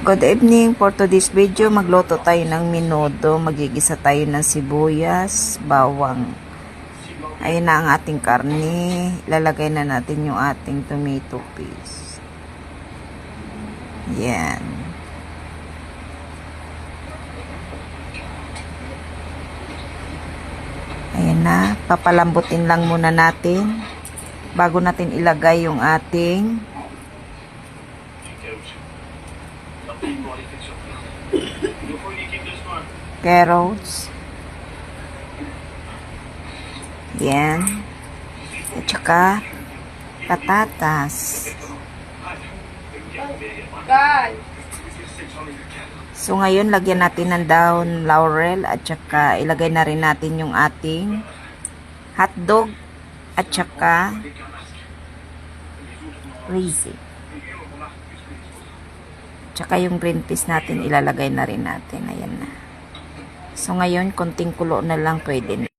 Good evening. For today's video, magluto tayo ng menudo. Magigisa tayo ng sibuyas, bawang. Ayun na ang ating karne. Lalagay na natin yung ating tomato paste. Yan. Ayan na. Papalambutin lang muna natin bago natin ilagay yung ating carrots. Yan. At saka patatas. So ngayon lagyan natin ng daon laurel at saka ilagay na rin natin yung ating hotdog at saka raisin. Tsaka yung green peas natin ilalagay na rin natin. Ayan na. So ngayon konting kulo na lang pwede na.